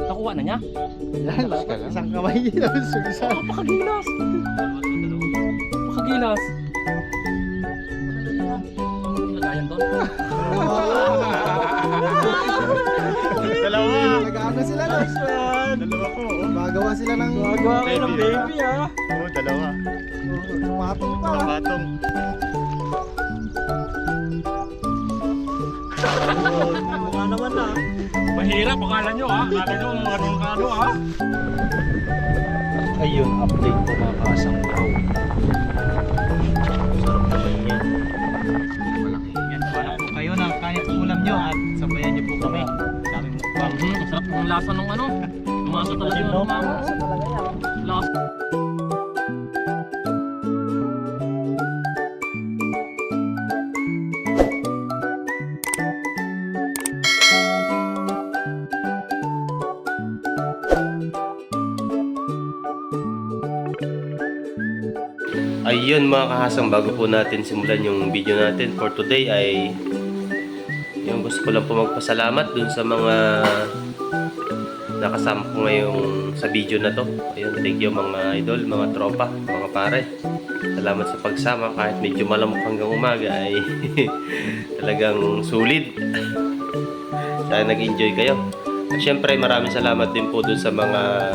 Nakuha na niya? Yan, dapat isang kamay tapos yung isa. Napakagilas! Napakagilas! Lagayan doon. Dalawa. Nag-ano sila no? Dalawa po. Magawa sila ng... Magawa kayo ng baby ah. Oo, dalawa. Sumatong pa. Patong. Mukha naman na. Mahirap, akala nyo ah. Akala nyo marunong ah. Ayun, update po mga kasang tao. Sarap naman yan. Yan, wala po kayo na kaya po ulam nyo at sabayan nyo po kami. Kami mukbang. Ang sarap ng lasa ng ano. Lumasa talaga yung lumamo. Lasa. Ayun mga kahasang, bago po natin simulan yung video natin for today ay yung gusto ko lang po magpasalamat dun sa mga nakasama ko ngayong sa video na to. Ayun, thank you mga idol, mga tropa, mga pare. Salamat sa pagsama kahit medyo malamok hanggang umaga ay talagang sulit. Sana nag-enjoy kayo. At syempre maraming salamat din po dun sa mga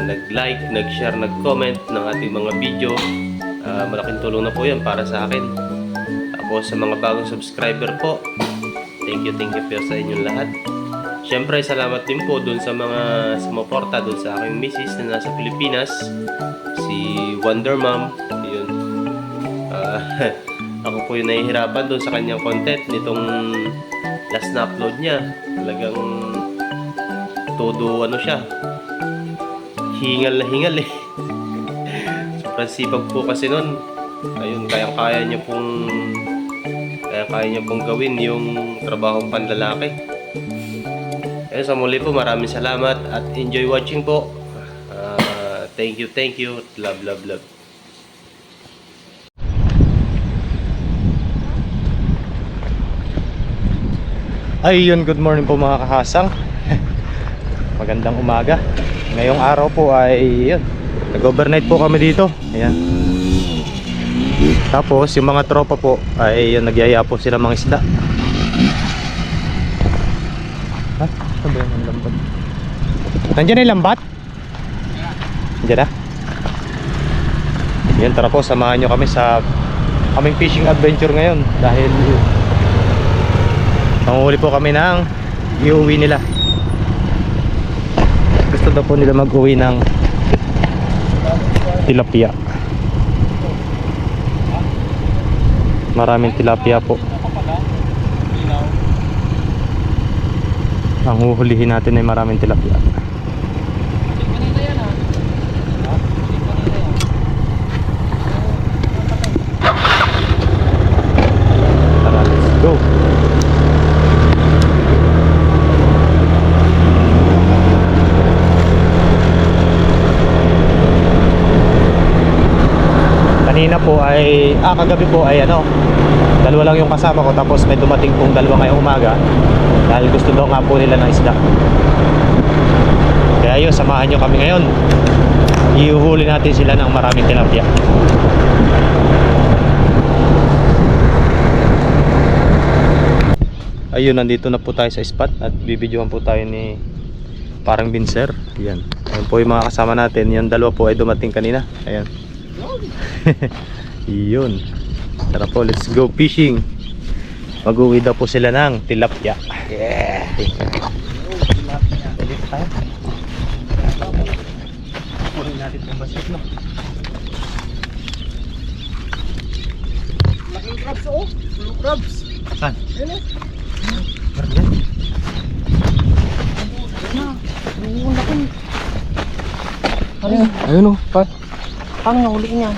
nag-like, nag-share, nag-comment ng ating mga video. Malaking tulong na po yan para sa akin. Tapos sa mga bagong subscriber po, thank you po sa inyong lahat. Siyempre salamat din po dun sa mga sumuporta dun sa aking misis na nasa Pilipinas, si Wonder Mom. Yun. Ako po yung nahihirapan dun sa kanyang content nitong last na upload niya. Talagang todo ano siya, hingal na hingal eh. Sobrang sipag po kasi nun. Ayun, kaya niya pong gawin yung trabahong panlalaki. Ayun, sa muli po maraming salamat at enjoy watching po. Thank you. Love. Ayun, good morning po mga kahasang. Magandang umaga. Ngayong araw po ay yun, nag-overnight po kami dito. Ayan. Tapos yung mga tropa po ay yun, nagyaya po sila mga isda. Ha? Sabi yung lambat. Nandiyan na yung lambat? Nandiyan na? Yan, tara po, samahan nyo kami sa aming fishing adventure ngayon. Dahil manguhuli po kami ng iuwi nila. Gusto daw po nila mag-uwi ng tilapia. Maraming tilapia po. Ang huhulihin natin ay maraming tilapia. Tara, let's go. Kanina po ay, kagabi po ay ano, dalawa lang yung kasama ko, tapos may dumating pong dalawa ngayong umaga dahil gusto daw nga po nila ng isda. Kaya yun, samahan nyo kami ngayon. Iuhuli natin sila ng maraming tilapia. Ayun, nandito na po tayo sa spot at bibidyohan po tayo ni parang Binser. Ayan. Ayun po yung mga kasama natin. Yung dalawa po ay dumating kanina. Ayan. Yun. Tara po, let's go fishing. Mag-uwi daw po sila ng tilapia. Yeah. Dito tayo. Kunin natin yung basket, no? Laking crabs oh. Blue crabs. Saan? Ayan eh. Mardiyan. Ayun o, pa. Paano nahuliin niya?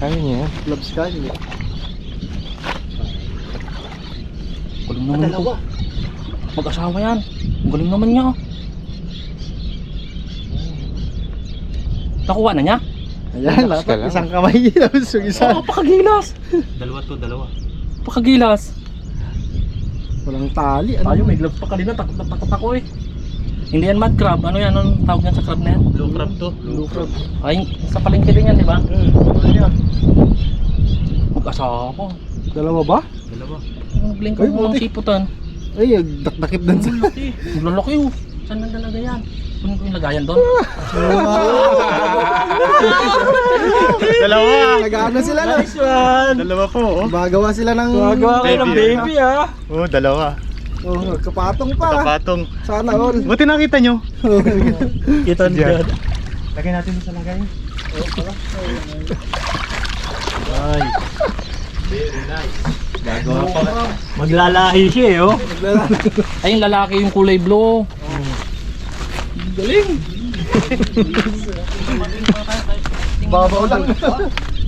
Ayun niya. Clubs ka niya. Galing naman ito. Mag-asawa yan. Ang galing naman niya. Nakuha na niya? Ayan, Relax ka dapat lang. isang kamay tapos yung isa. Napakagilas! Dalawa. Napakagilas! Walang tali. Ano? Tayo may gloves pa kanina. Takot na takot ako eh. Hindi yan mud crab. Ano yan? Anong tawag yan sa crab na yan? Blue crab to. Blue crab. Ay, sa palengke din yan, di ba? Ano yan? Mag-asawa ko. Dalawa ba? Dalawa. Ang blink Ay, mo ng buti. siputan. Ay, dakdakip din sa... Maglalaki oh. Saan nang dalaga yan? Kunin ko yung lagayan doon. Dalawa. Nag-ano sila no? Nice one. Dalawa po, oh. Gumagawa sila ng... Gumagawa kayo ng baby, ah. Oh, dalawa. Oh, kapatong pa. Kapatong. Sana all. Buti nakita nyo. Kita Diyan. Lagay natin sa lagayan. Ay. Very nice. Gagawa pa. Maglalahi siya eh, oh. Ay, yung lalaki yung kulay blue. Galing. Babaw lang.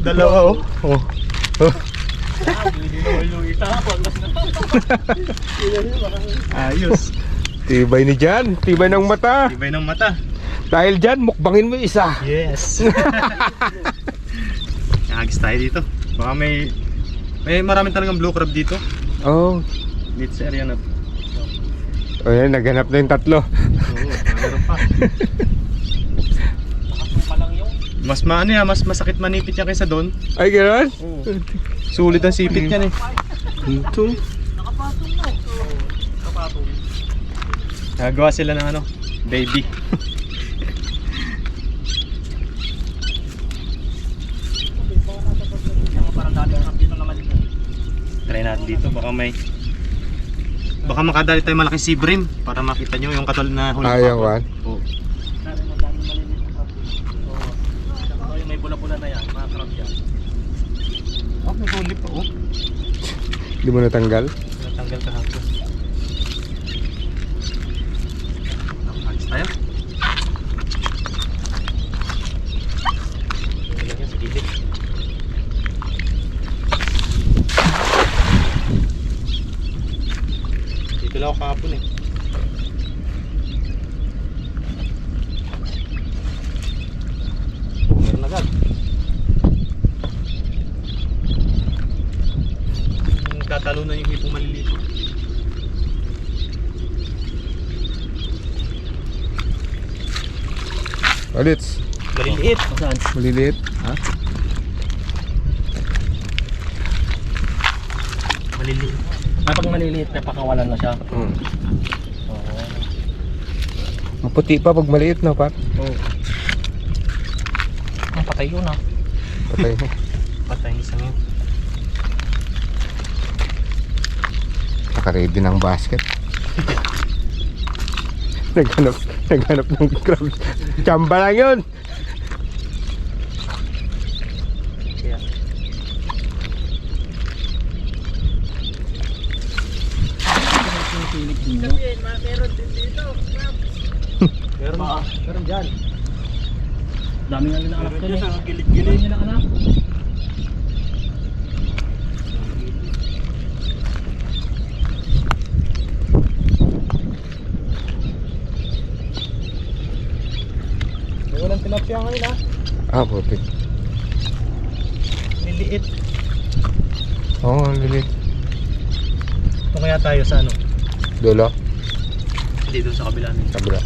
Dalawa, oh. Oh. Ayos. Tibay ni Jan, tibay ng mata. Tibay ng mata. Dahil dyan, mukbangin mo isa. Yes. Nakagis tayo dito. Baka may maraming talagang blue crab dito. Oh, Dito sa area na to. o yan, naghanap na yung tatlo. Oo, meron pa. Mas maano yan, mas masakit manipit yan kaysa doon. Ay, gano'n? Sulit ang sipit yan eh. Ito. Nagawa sila ng ano, baby. Try natin dito, baka makadali tayo malaking sea bream para makita nyo yung katulad na huli. Ayaw, Juan. Oo. May bula-bula na yan, mga crab yan. Oh, may huli pa oh. Hindi mo natanggal? Natanggal kahapon. Alis tayo. Ayan yan sa gilid. Dito lang ako kahapon eh. Meron agad. Tatalunan yung hipong maliliit. Ulits. Maliliit. Saan? Maliliit. Maliliit. Kapag maliliit, napakawalan na siya. Hmm. Maputi pa pag maliit na, Pat. Oo. Ang patay yun ah. Patay mo. Patay isang yun. Nakaready ng basket. naghanap ng crab. Chamba lang yun. Kaya. Meron dyan. Dami nga nila anak doon eh. Sa gilid-gilid. Dami nila anak. Walang tilapia ngayon ha. Ah, puti. Liliit. Oo, liliit. Ito kaya tayo sa ano? Dulo. Hindi doon sa kabila nito. Kabila.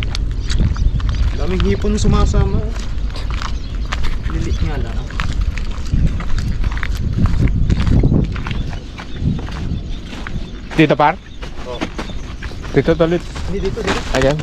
Daming hipon sumasama. Liliit nga lang. Dito, Par? Oo. Dito, ulit. Hindi dito. Ayan.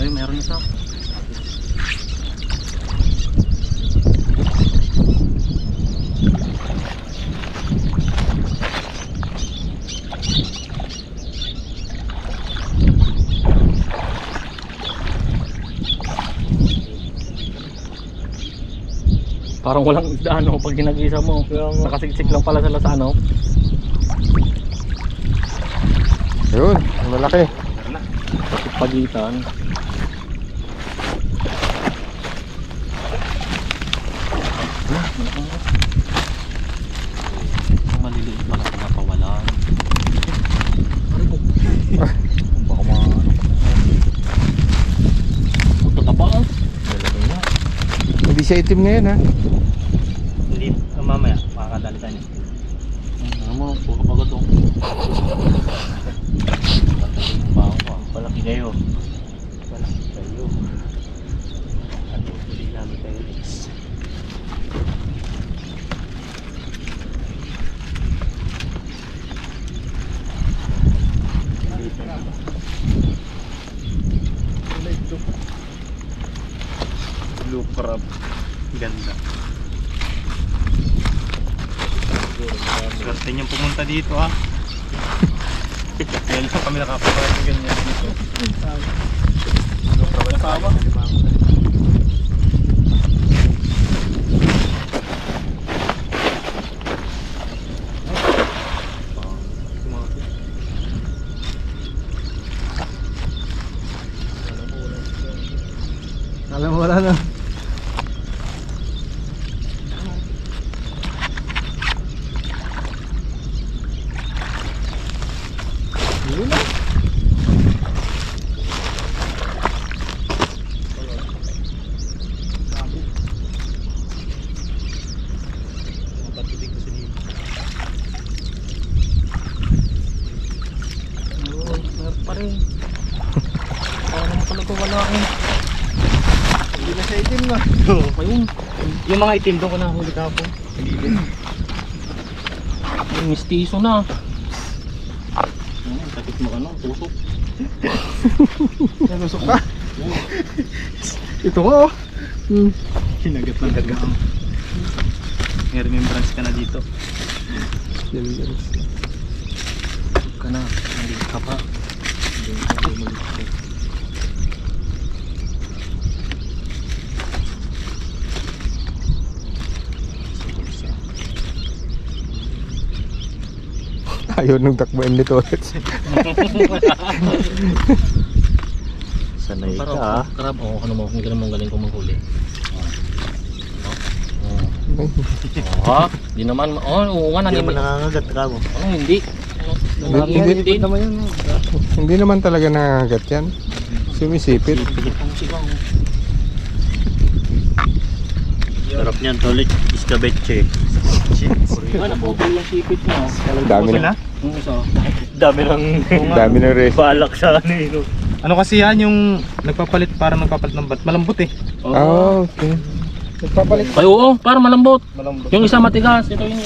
Ay, meron isa. Parang walang isda ano pag ginagisa mo. Nakasiksik lang pala sila sa ano. Ayun, ang malaki. pagitan. Maliliit pala ito napawalan. Baka magtataba. Dalaga nga. Hindi siya itim ngayon ha. Hindi, mamaya, makakadali tayo. Ano mo, puro pagod oh. Palaki kayo. Palaki kayo. At huli namin kayo next. Blue crab. Ganda. Swerte niyong pumunta dito ah. Kaya lang kami nakapagawa ng ganyan dito. Wala pa ba? Alam mo wala na. Pa rin. Ano mo talaga wala eh. Hindi na siya itim na. Ayun. Yung mga itim doon ko nahuli kahapon. Yung mistiso na. Takit mo ano, tusok. Nanusok ka. Ito nga oh. Kinagat ng gagam. May remembrance ka na dito. Ka na, hindi ka pa. Ayaw nung takbuin nito ulit. Sanay Pero ka ah. crab, oh, ano mo, hindi ka naman galing kung manghuli. Ha? Di naman, oo nga, Hindi nanimik. naman nangangagat ka mo. Hindi. Hindi naman yun. Hindi naman talaga nangagat yan. Sumisipit. Ang sigaw. Sarap niyan, tolit. Iskabeche. Ano po ba yung sipit mo? Dami na. Yung isa. Dami ng Dami ng rest. balak sa ano eh. No? Ano kasi yan yung nagpapalit para magpapalit ng bat. Malambot eh. Oh, okay. Nagpapalit. Ay, oo, para malambot. Malambot. Yung isa matigas, ito yung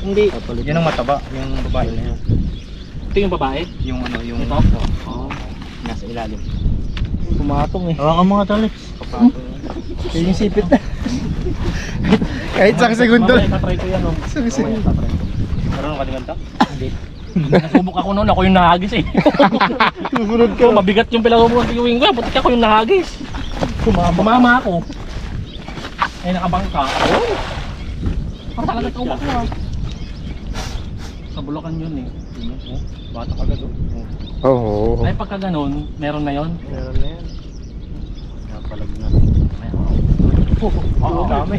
hindi. Yan ang mataba, yung babae na yan. Ito yung babae. Yung ano, yung Ito? nasa ilalim. Pumatong eh. Hawakan mga tolit. Kaya yung sipit na. Kahit isang segundo. Mamaya, tatry ko yan, oh. Mamaya, tatry ko. Marunong ka din Hindi. Nasubok ako noon, ako yung nahagis eh. Susunod So, mabigat yung pinagumuhan ko yung ko, buti ako yung nahagis. Sumama ako. Ay, nakabangka. Oh. Ang talaga tawag ko ah. Sa Bulacan yun eh. Oh, bata kagad oh. Oo. Ay, pagka ganun, meron na yun. Meron na yan. Napalag na. Oo, dami.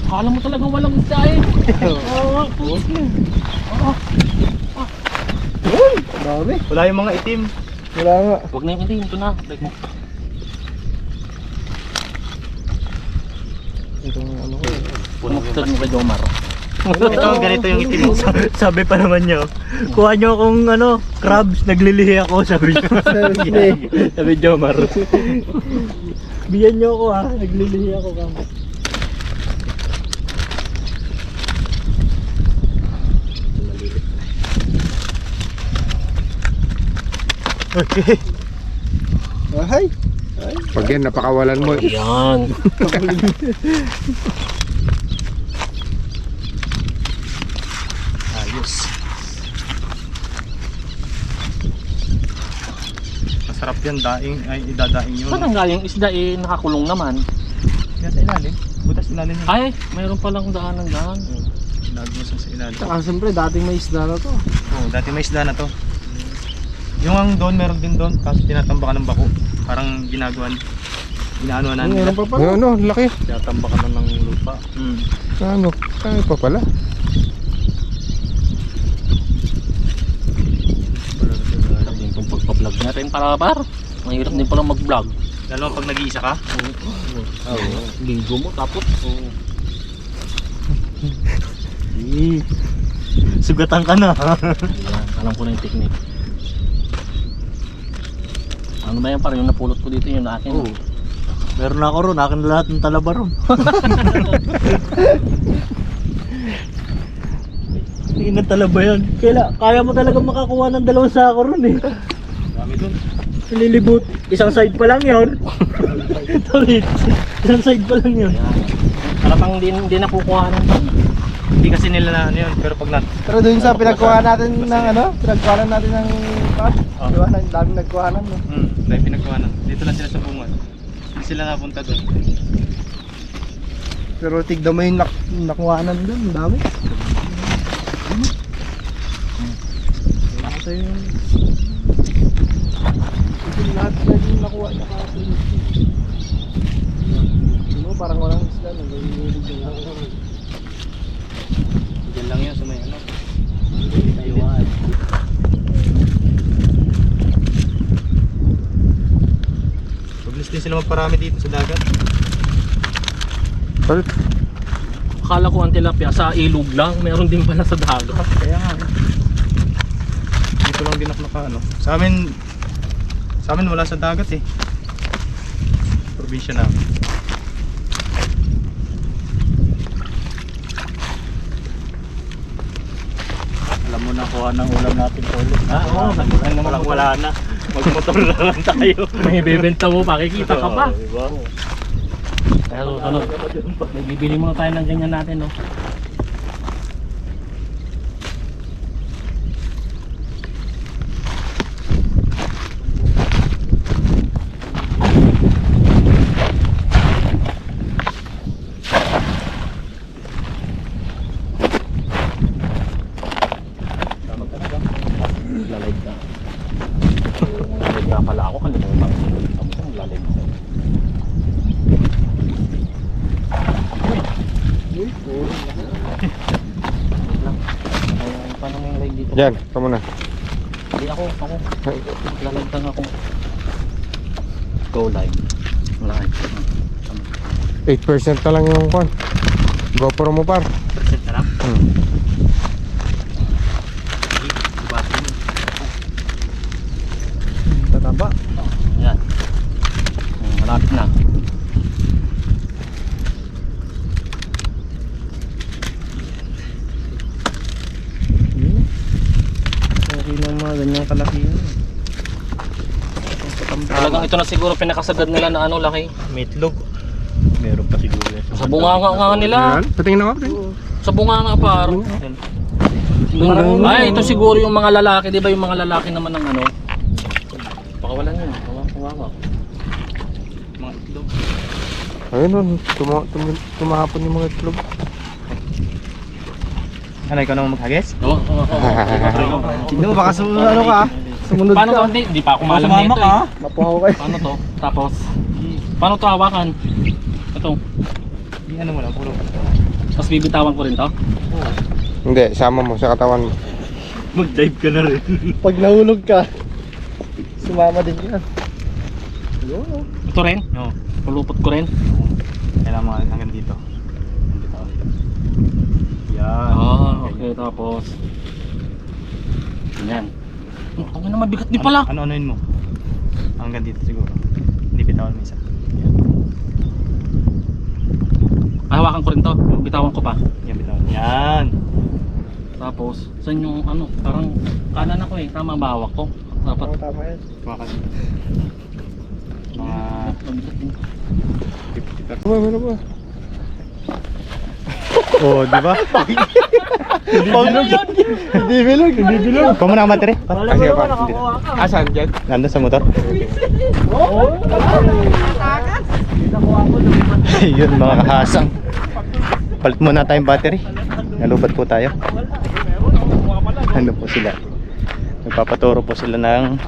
Akala mo talaga walang isda eh. Oo. Dami. Wala yung mga itim. Wala nga. Huwag na yung hindi, ito na. Like mo. Itong ano ko. Punuktad mo kay Jomar. Ito, ganito yung itim. Sabi pa naman niyo, kuha niyo akong ano, crabs, naglilihi ako, sabi niyo. Sabi Jomar. Biyan niyo ako ha, naglilihi ako ka. Okay. Ay. Pag yan, napakawalan mo. Yan. Ayos. Masarap yan, daing, ay idadaing yun. Saan ang galing isda eh, nakakulong naman. Yan sa ilalim. Butas ilalim yun. Ay, mayroon palang daanan daan. Lagos sa ilalim. Saka siyempre dating may isda na to. Oo, dati may isda na to. Yung ang doon, meron din doon. Kaso tinatambakan ng bako. Parang ginagawan. Ginaanuan na nila. Ano, laki. Tinatambakan na ng lupa. Ano, kaya pa pala. Yung itong pagpa-vlog natin para mahirap din pala mag-vlog. Lalo pag nag-iisa ka. Linggo mo tapos Sugatan ka na. Ayan, alam ko na yung technique. Ano ba yan parang yung napulot ko dito yung akin. Oo. Meron na ako ron, akin na lahat ng talaba ron. Hindi na talaba yan. Kaya mo talaga makakuha ng 2 sako ron eh. Dami dun. Nililibot. Isang side pa lang yun. Tulit. Isang side pa lang yun. Para pang hindi nakukuha ng Hindi kasi nila na ano yun, pero pag Pero dun sa pinagkuha natin ng ano, pinagkuha natin ng cash. Di ba? Ang daming nagkuhanan, no? dahil pinagkuha na. Dito lang sila sa bungan. Hindi sila napunta doon. Pero tignan mo yung nakuhanan dun, ang dami. Ito yung... Ito yung lahat na yung nakuha niya kasi. Ano, parang walang isla, nag-iilig yung lang. Diyan lang yun sa may ano. Taiwan. Mabilis din sila magparami dito sa dagat. Palit. Akala ko ang tilapia sa ilog lang, meron din pala sa dagat. Kaya nga. Dito lang din ako ano. Sa amin wala sa dagat eh. Probinsya namin. Alam mo na kuha ng ulam natin ulit. Oo, wala na. Magmotor na lang tayo. may bebenta mo, makikita ka pa. Diba? Kaya susunod, bibili muna tayo ng ganyan natin, no? Lalag ka. Lalag ka pala ako, kalimutan ko. Lalag ka. Paano mo yung live dito? Yan, tama na. Hindi ako. Lalagtang ako. Go live. Live. 8% na lang yung kwan. GoPro mo par. Present na lang. Tataba. Ayan. Malapit na. Okay na mga ganyang kalaki yun. Talagang ito na siguro pinakasagad nila na ano laki. Meatloaf. Meron pa siguro yan. Sa bunganga nga nila. Yan, patingin na ka. Sa bunganga par. Ay, ito siguro yung mga lalaki, 'di ba? Yung mga lalaki naman ng ano. Pakawalan yun. Kawawa. Mga itlog. Ayun nun, tumahapon yung mga itlog. Ano, ikaw naman maghagis? Oo. Tignan mo, baka ano ka, sumunod Paano ka. to? Hindi pa ako malam nito eh. Mapuhaw kayo. Paano to? Tapos, paano to hawakan? Ito. Di ano mo lang, puro. Tapos bibitawan ko rin to. Hindi, sama mo sa katawan mo. Mag-dive ka na rin. Pag nahulog ka, sumama din yan. Ayun. Ito rin. Oo. Pulupot ko rin. Kailangan mo hanggang dito. Yan. Okay. Tapos, yan. Ang naman bigat din pala. Ano-anoin mo? Hanggang dito siguro. Hindi bitawan mo isa. Yan. Hawakan ko rin to. Bitawan ko pa. Yan, bitawan. Yan. Tapos, saan yung ano? Parang kanan ako eh. Tama ba hawak ko? Dapat. Tama yan. Kumakas. Mga Mabigat din. 50%. Meron ba? Oo, di ba? Hindi bilog. Kuha mo na ang battery. Kasi pa. Asan dyan? Nandun sa motor. Yun mga kahasang. Palit muna tayong battery. Nalubat po tayo. Ano po sila? Magpapaturo po sila ng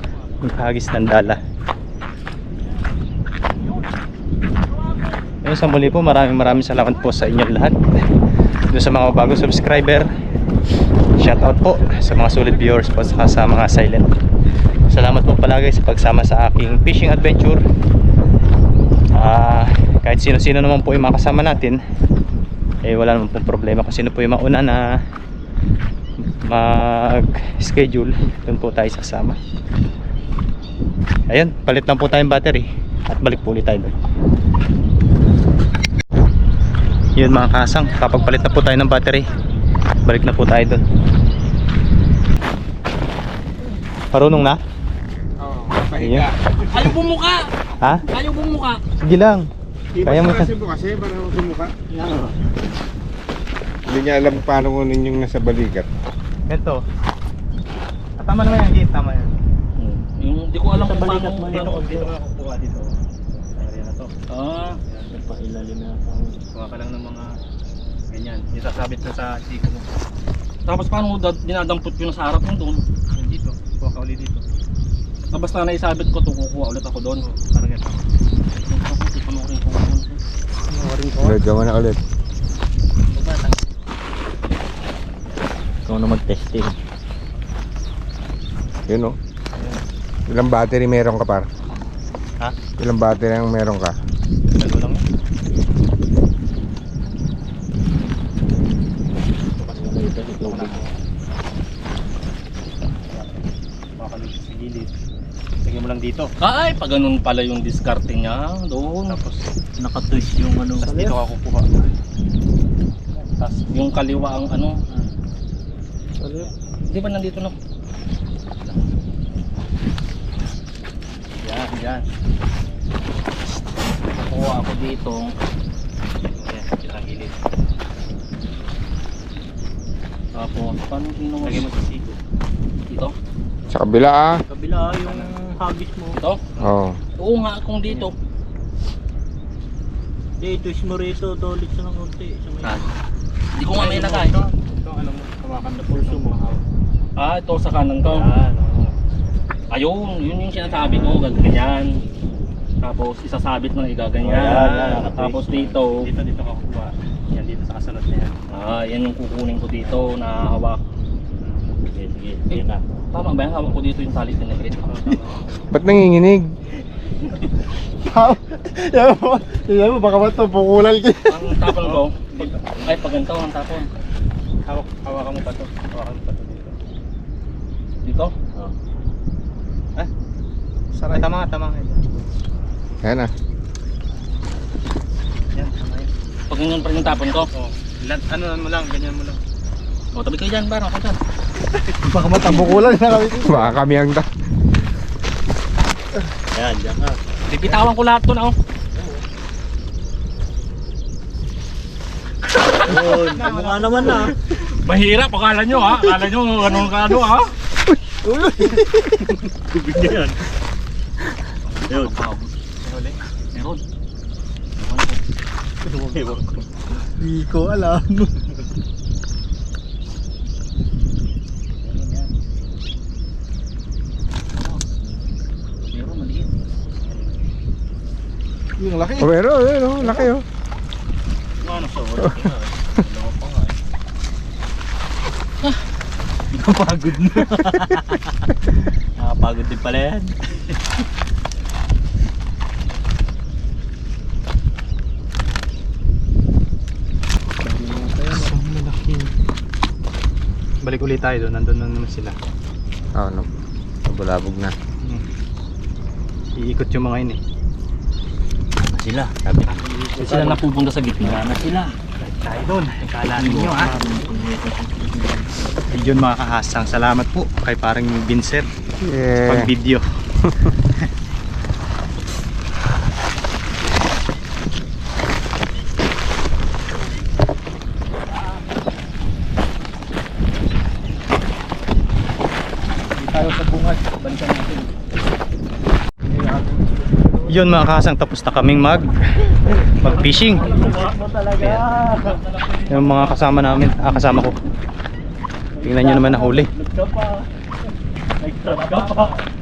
hagis ng dala. Ayun, sa muli po, maraming salamat po sa inyong lahat. Doon sa mga bagong subscriber, shoutout po sa mga solid viewers po sa mga silent. Salamat po palagi sa pagsama sa aking fishing adventure. Kahit sino-sino naman po yung makasama natin, eh wala naman pong problema kung sino po yung mauna na mag-schedule, doon po tayo sasama. Ayun, palit lang po tayong battery at balik po ulit tayo doon. Yun mga kasang, kapag palit na po tayo ng battery, balik na po tayo doon. Marunong na? Oo, Ayun. Ayaw bumuka! Ha? Ayaw bumuka! Sige lang. Kaya mo kasi para sumuka. Hindi niya alam paano kunin yung nasa balikat. Ito. Tama naman yan, Gate. Tama yan. Yung di ko alam Sa kung balikat paano. mo dito ka kukuha dito. Area na to. Ah, Yan, pailalim na. Kuha ka lang ng mga ganyan. Yung sasabit na sa siko mo. tapos paano mo dinadampot yun sa harap mo doon? Dito. Kuha ka ulit dito. Tapos na naisabit ko to, kukuha ulit ako doon. Parang ito. Gawa na ulit. Ikaw na mag-testing. Yun o. Ilang battery meron ka par? Ha? Ilang battery ang meron ka? Dalo lang yan. Makakalugit sa gilid. Lagyan mo lang dito. Ay, pag ganun pala yung diskarte niya doon. Tapos naka-twist yung ano. Tapos dito ka kukuha. Tapos yung kaliwa ang ano. Di ba nandito na? Yan, yan. Kukuha ako dito. Yan, dito ang gilid. Tapos, paano ginawa? Lagyan mo sa siko. Dito? Sa kabila ah. Kabila yung hagis mo. Ito? Oo. Oo nga, kung dito. Twist mo rito, ulit sa ng konti. Hindi ko nga may lagay. Ito ano mo, hawakan na pulso mo. Ah, ito sa kanan to. Yan, oo. Ayun, yun yung sinasabi ko, ganyan. Tapos isasabit ng igaganyan. Yan. Tapos dito. Dito ka kukuha. Yan, dito sa kasunod na yan. Ah, yan yung kukunin ko dito na hawak. Sige, yan na. Tama ba yan? Hawak ko dito yung tali na nagrit. Ba't nanginginig? Yan mo, baka ba ito, pukulal ka. Ang tapon ko, ay pag ganito ang tapon. Hawakan mo pa to. Hawakan mo pa to dito. Dito? Oo. Ay, tama nga. Ayan ah. Yan, tama yan. Pag ganyan pa rin yung tapon ko. Oo. Ano mo lang, ganyan mo lang. O, tabi kayo dyan, parang ako dyan. Baka matabukulal na kami. Baka kami ang ta. Yan, dyan ka. Bibitawan ko lahat to na, oh. Oo, mukha naman na. Mahirap, akala nyo ha. Akala nyo ganun ka ano ha. Tubig na yan. Yun. Meron. Ewan ko. Hindi ko alam. Meron, maliit. Yung laki. Oh, pero ayun oh, laki oh. Ano sa oras na? Dalawa pa nga eh. Nakapagod na. Nakapagod din pala yan. Balik ulit tayo doon, nandun na naman sila. Oh, nabulabog na. Iikot yung mga yun eh. Sila, sabi na. Sila napupunta sa gitna. Na sila. Tayo doon, kalanin nyo ha. Ayun mga kahasang, salamat po kay parang Vincent Yeah. pag video. Tayo sa bungad. Balikan natin. Yun mga kahasang, tapos na kaming mag fishing. Yung mga kasama namin, kasama ko. Tingnan nyo naman nahuli.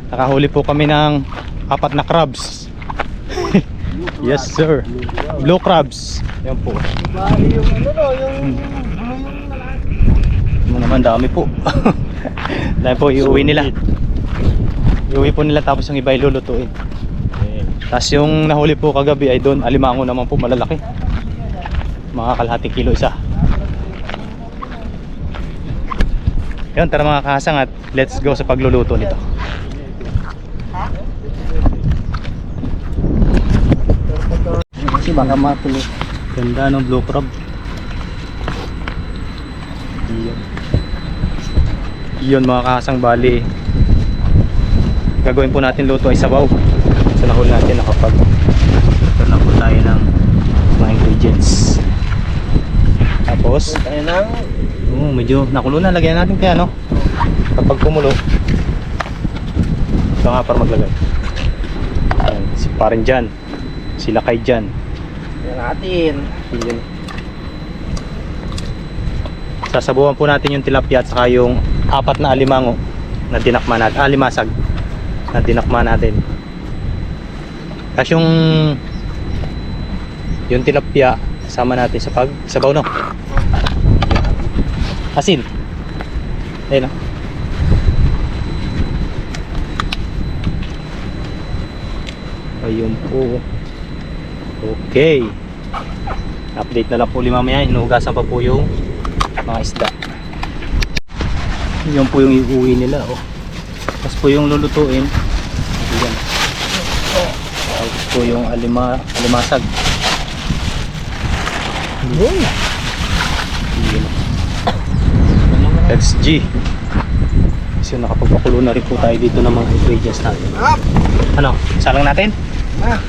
Nakahuli po kami ng 4 na crabs. Yes sir. Blue crabs. Yan po. Bali yung ano no, yung Ano naman, dami po. Dahil po iuwi nila. Iuwi po nila tapos yung iba ilulutuin. Tapos yung nahuli po kagabi ay doon, alimango naman po malalaki. Mga kalahating kilo isa. Yun, tara mga kahasang at let's go sa pagluluto nito. kasi baka matuloy. Ganda ng blue crab. Yun mga kahasang, bali gagawin po natin luto ay sabaw. Sa nahuli natin nakapag ito na po tayo ng mga ingredients. Tapos Tayo nang medyo nakulo na, lagyan natin kaya no. Kapag kumulo ito nga para maglagay. Ayan, si parin dyan, sila kay dyan. yan natin. Yun. Sasabuhan po natin yung tilapia at saka yung 4 na alimango na dinakma natin, limasag na dinakma natin. Kasi yung tilapia sama natin sa pagsabaw no. Asin. Ayun no. Ayun po. Okay. Update na lang po ulit mamaya. Hinuhugasan pa po yung mga isda. Yan po yung iuwi nila oh. Tapos po yung lulutuin. Ayan. Tapos po yung alimasag. Yun. XG. So nakapagpakulo na rin po tayo dito ng mga ingredients natin. Ano? Salang natin?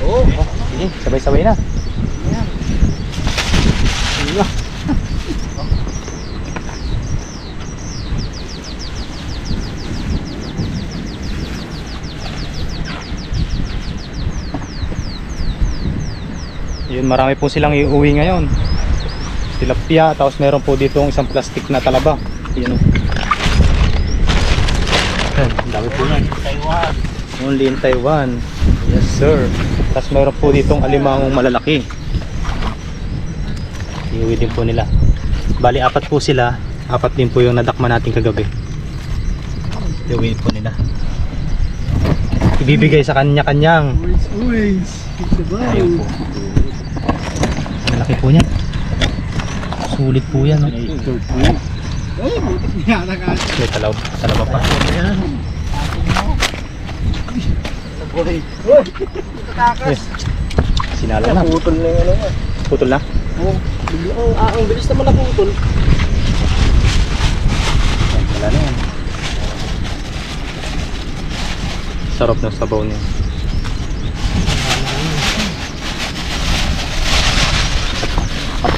Oo. Sige, sabay-sabay na. Yun, marami po silang iuwi ngayon. Tilapia, tapos meron po dito isang plastic na talaba. Yun o. Ang dami po yan. Taiwan. Only in Taiwan. Yes sir. Tapos meron po ditong alimangong malalaki. Iuwi din po nila. Bali 4 po sila. 4 din po yung nadakma natin kagabi. Iuwi po nila. Ibibigay sa kanya-kanyang. Always. Ayun po. Malaki po niyan. Sulit po yan. No? Ay, butik niya na kasi. May talaba pa. Uy, takas. Sinalo na. Putol na yung ano nga. Putol na. Oo. Ang bilis naman na putol. Wala na yan. Sarap ng sabaw niya.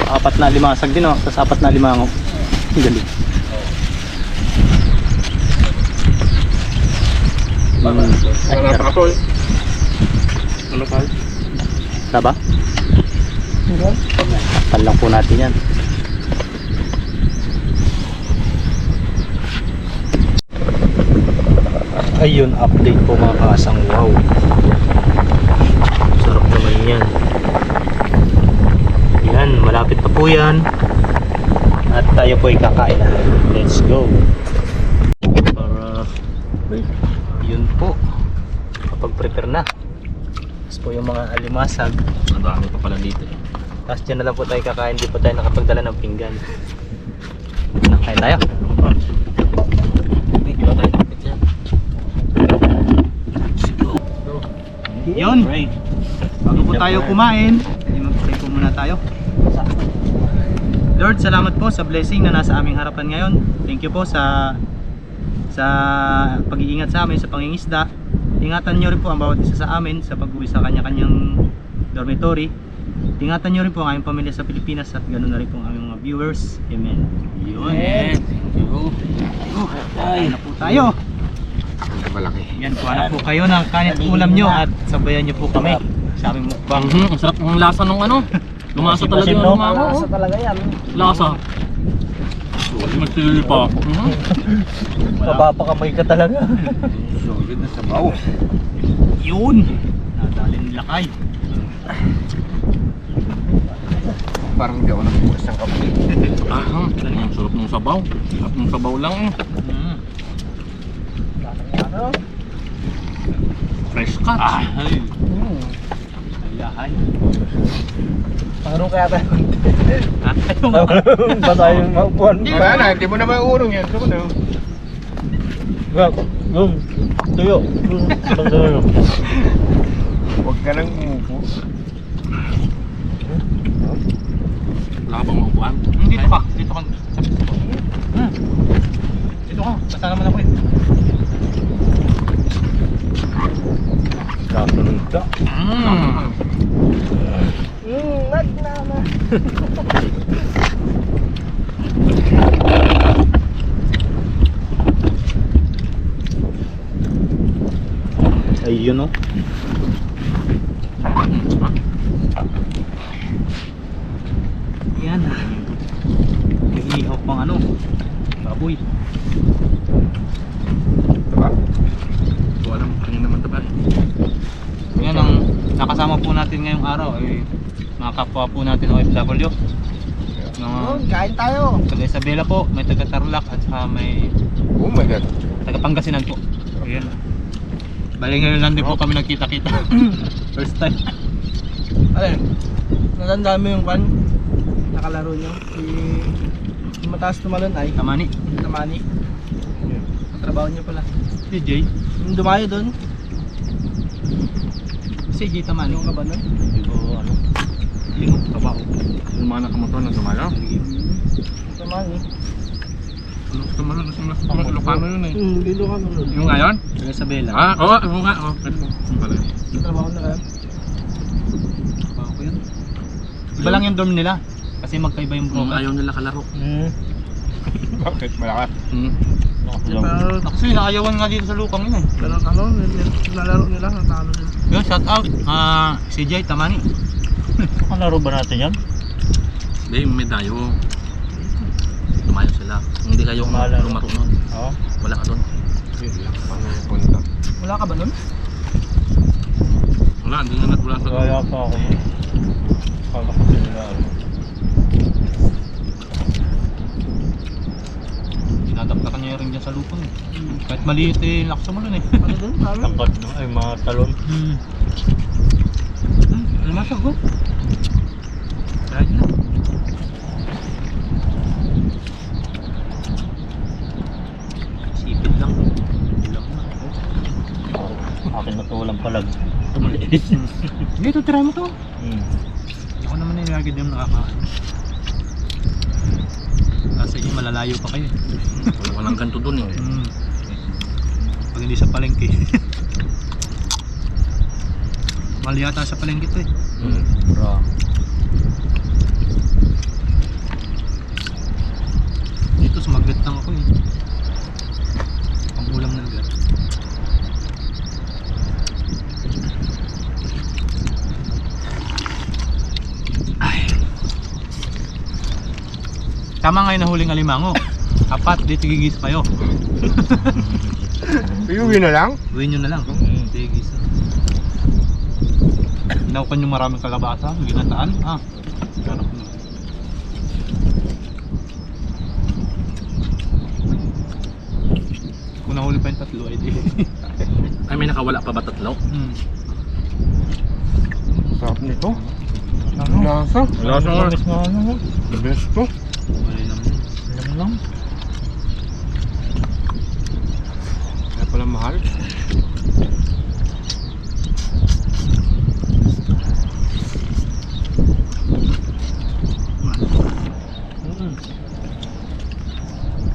Apat na limasag din oh. Tapos 4 na limango. Galing. Wala pa ako eh. Ano pa? Taba? Takpan lang po natin yan. Ayun, update po mga kasang. Wow, sarap naman yan. Yan, malapit pa po yan. At tayo po ay kakain na. Let's go. Para yun po, kapag prepare na. Tapos po yung mga alimasag. Ang dami pa pala dito. Tapos dyan na lang po tayo kakain. Di po tayo nakapagdala ng pinggan. Kain tayo. Hindi ba tayo kapit yan? Yun. Bago po tayo kumain, mag-pray po muna tayo. Lord, salamat po sa blessing na nasa aming harapan ngayon. Thank you po sa pag-iingat sa amin sa pangingisda. Ingatan nyo rin po ang bawat isa sa amin sa pag-uwi sa kanya-kanyang dormitory. Ingatan nyo rin po ang aming pamilya sa Pilipinas at ganoon na rin po ang aming mga viewers. Amen. Amen. Kain na po tayo. Malaki. Yan, kuha na po kayo ng kanin at ulam nyo at sabayan nyo po kami sa aming mukbang. Ang sarap ng lasa ng ano. Lumasa talaga yung no? lumango. Lasa talaga yan. Lasa. Magsili pa. Mapapakamay ka talaga. Solid na sabaw. Yun! Nadali ng lakay. Parang di ako nagbukas ng kape. Ang sarap ng sabaw. Sarap ng sabaw lang. Ano? Fresh cut. Ay! Ayahay. Parang kaya tayo. Ha? Basta yung maupuan. Wala na, hindi mo na maiurong yan. Ito na. Yung tuyo. Yung Huwag ka nang umupo. Wala ka bang maupuan? Dito ka. Dito ka. Dito ka. Basta naman ako eh. kasunod ka. Nagnama. Ayun o. Yan. May ihaw pang ano. Baboy. Taba? Ito alam, kanina naman taba. Yan ang nakasama po natin ngayong araw ay mga kapwa po natin OFW. Mga Kain tayo. taga Isabela po, may taga Tarlac at saka may Oh my God. taga Pangasinan po. Ayan. Bali ngayon lang din po kami nagkita-kita. First time. Alin? Natandaan mo yung kan? Nakalaro nyo? Yung mataas tumalon ay Tamani. Tamani. Trabaho nyo pala. DJ. Yung dumayo doon, Si J Tamani. ano ka ba nun? Hindi ko ano. Limot trabaho. Yung mga nakamotor na dumala. Tamani. Ano tumalo na sila? Ilocano yun eh. Dito ka nun. Yung ngayon? Taga Isabela. Oo, yung nga. Oo, pwede mo. Pala. Trabaho na kayo? Trabaho ko yun. Iba lang yung dorm nila. Kasi magkaiba yung Kung program. ayaw nila kalaro. Bakit? Malakas. Pero, Kasi naayawan nga dito sa lukang yun eh. pero ano, nalaro nila, natalo nila. Yun, shout out. Si J Tamani. Nakalaro ba natin yan? Hindi, may dayo. Tumayo sila. Hindi kayo Malaro. lumaro nun. Oo. Wala ka doon. Paano punta? Wala ka ba nun? Wala, hindi nga nagwala sa Kaya pa ako. Kakapit nila ano. Dinadaktakan niya rin dyan sa lukang eh. Kahit maliit eh, lakas mo nun eh. Ano dun? Parang? Tangkad no? Ay mga talon. Almasag ko. Kahit na. Sipit lang. Ilang na. Akin na to walang palag. Tumaliit. Hindi, ito try mo to. Ako naman na yung yung nakakain. Kasi yung malalayo pa kayo eh. walang ganito doon eh. Pag hindi sa palengke. Mali yata sa palengke to eh. Bro. Dito sumagat lang ako eh. Pang ulam ng gat. Ay. Tama nga yung nahuling alimango. Apat, di tigigis kayo. Iuwi na lang? Gawin nyo na lang. Tigigis na. Inaukan yung maraming kalabasa, ginataan. Sarap na. Kung nahuli pa yung tatlo, ay di. Ay, may nakawala pa ba tatlo? Sarap nito. Ano? Lasa. Lasa nga. Mas nga ano. The best to. Wala lang. Alam lang. Kaya pala mahal.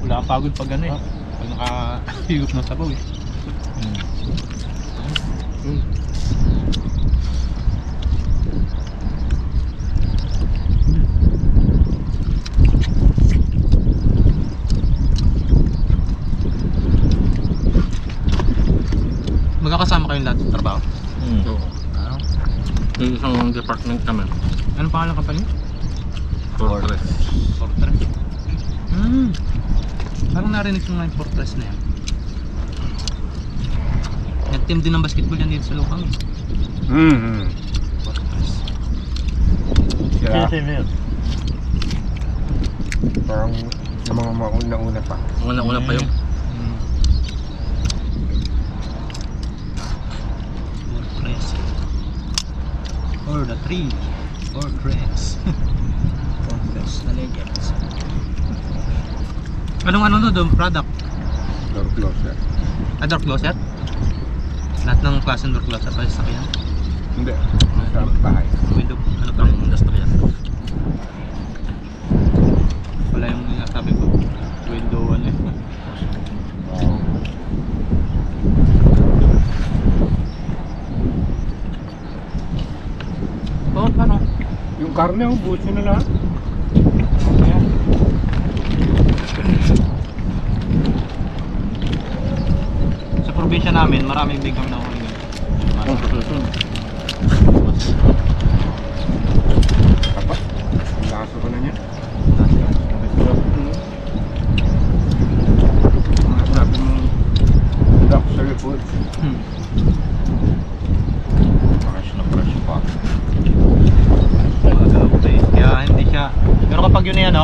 Wala kang pagod pag ano eh. Pag nakahigop ng sabaw eh. Magkakasama kayong lahat sa trabaho? Oo. Ano? Yung isang department kami. Anong pangalan ng company? Fortress. Fortress. Parang narinig ko nga yung Fortress na yan. Yan, team din ng basketball yan dito sa Lukang. Sila, Sino yun? parang yung mga una-una pa. Una-una pa yung Fortress. Or the tree. Fortress. Fortress na legends. Anong ano doon? Product? Door closer. Door closet? Lahat ng klase ng door closet pa sa kanya? Hindi. Sa bahay. Window, ano pa? Industrial. Wala yung sabi ko. Window ano eh. oh, paano? Yung karne, busin na lahat. Sa probinsya namin, maraming big kami na huli. Apa? Ang laso ko na niya. Mga sabi mo, luxury food. Fresh na fresh pa. Kaya hindi siya. Pero kapag yun yan,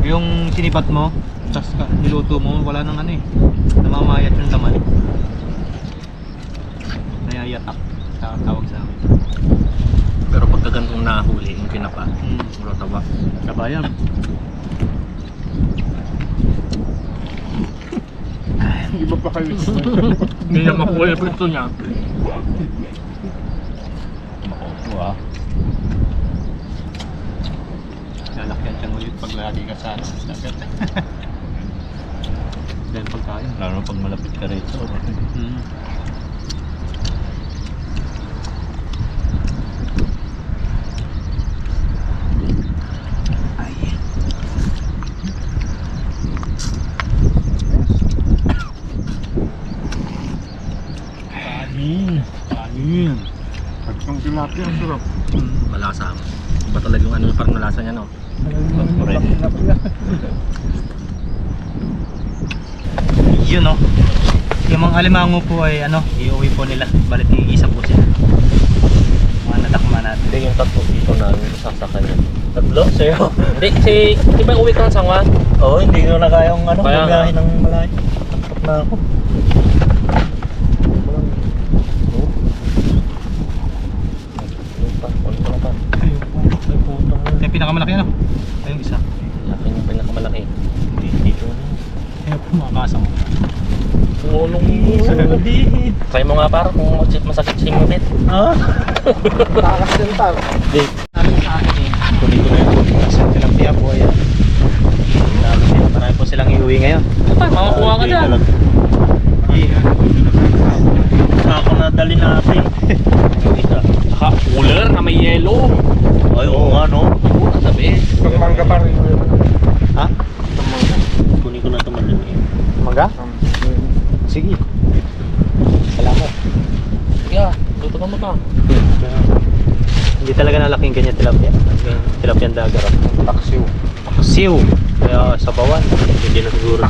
yung sinibat mo, tapos niluto mo, wala nang ano eh. Namamayat yung laman. Nayayatak. Tawag sa amin. Pero pagka ganitong nahuli, yung pinapa, wala tawa. Kabayan. Hindi ba pa kayo? Hindi niya makuha yung pito niya. Wow. Lalakyan siyang ulit pag lagi ka sa dagat. Dahil pagkain. Lalo pag malapit ka rito. Kanin. At yung tilapia, ang sarap. Malasa. Iba talaga yung ano, parang nalasa niya, no? Yun yung mga alimango po ay iuwi po nila. Balit iisa po sila. Mga natakma natin. Hindi, yung tatlo dito na sasakay niya. Tatlo? Sa'yo? Hindi, kasi di ba uwi ka ng sangwa? Oo, hindi ko na kayang Kaya nga. bumiyahe ng malayo. Takot na ako. Yung pinakamalaki Ayun isa. Laki yung pinakamalaki. Dito na. Ayun po mga kasama. Tulong mo. Try mo nga para kung masakit si Mimit. Takas din tao. Sabi sa akin kunin ko na yun. Isang tilapia po ayan. Marami po silang iuwi ngayon. Makakuha ka dyan. Ako na dali natin. Saka cooler na may yellow. Ay, oo nga Sabi. Pag mangga pa rin. Ha? Kunin ko na ito madali. Mangga? Sige. Salamat. Yeah, tutukan mo ka. Hindi talaga nalaking ganyan tilapia. Tilapiang dagat. Taksiw. Siw. Kaya sa bawan. Hindi na siguro.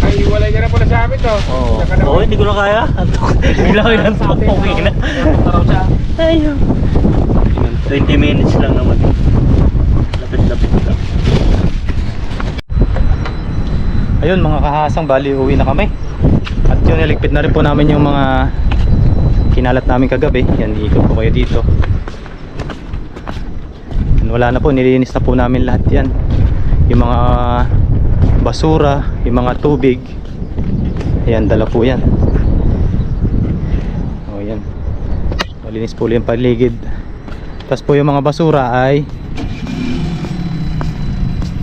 Ay, walay ka na po na sa amin to. Oo, hindi ko na kaya. Bigla ko yung okay na. Ayun. 20 minutes lang naman. Lapit-lapit lang. Ayun mga kahasang, bali uwi na kami. At yun, niligpit na rin po namin yung mga kinalat namin kagabi. Yan, iikot po kayo dito. Wala na po, nilinis na po namin lahat yan. Yung mga basura, yung mga tubig. Ayan, dala po yan. O yan, malinis po yung paligid. Tapos po yung mga basura ay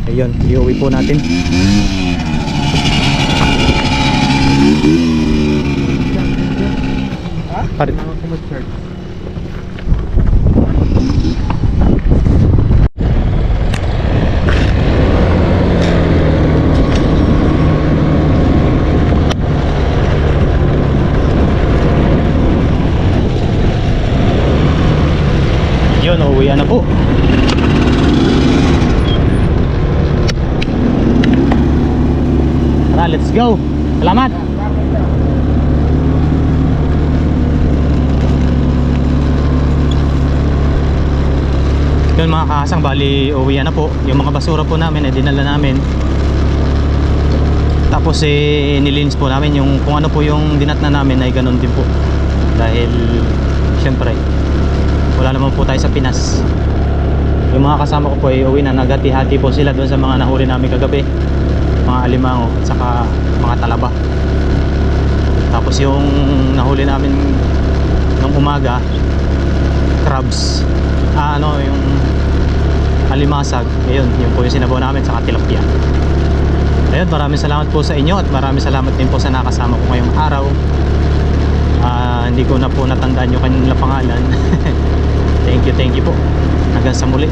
ayun, iuwi po natin. Parit. Yun, uuwian na po. Salamat. Yun mga kahasang, bali uwi na po. Yung mga basura po namin ay dinala namin. Tapos nilinis po namin yung kung ano po yung dinatna namin ay ganun din po. Dahil syempre wala naman po tayo sa Pinas. Yung mga kasama ko po ay uwi na, nagati-hati po sila doon sa mga nahuli namin kagabi. Mga alimango at saka mga talaba. Tapos yung nahuli namin nung umaga, crabs. Yung alimasag, ayun, yun po yung sinabaw namin sa tilapia. Ayun, maraming salamat po sa inyo at maraming salamat din po sa nakasama ko ngayong araw. Hindi ko na po natandaan yung kanilang pangalan. Thank you po. Hanggang sa muli.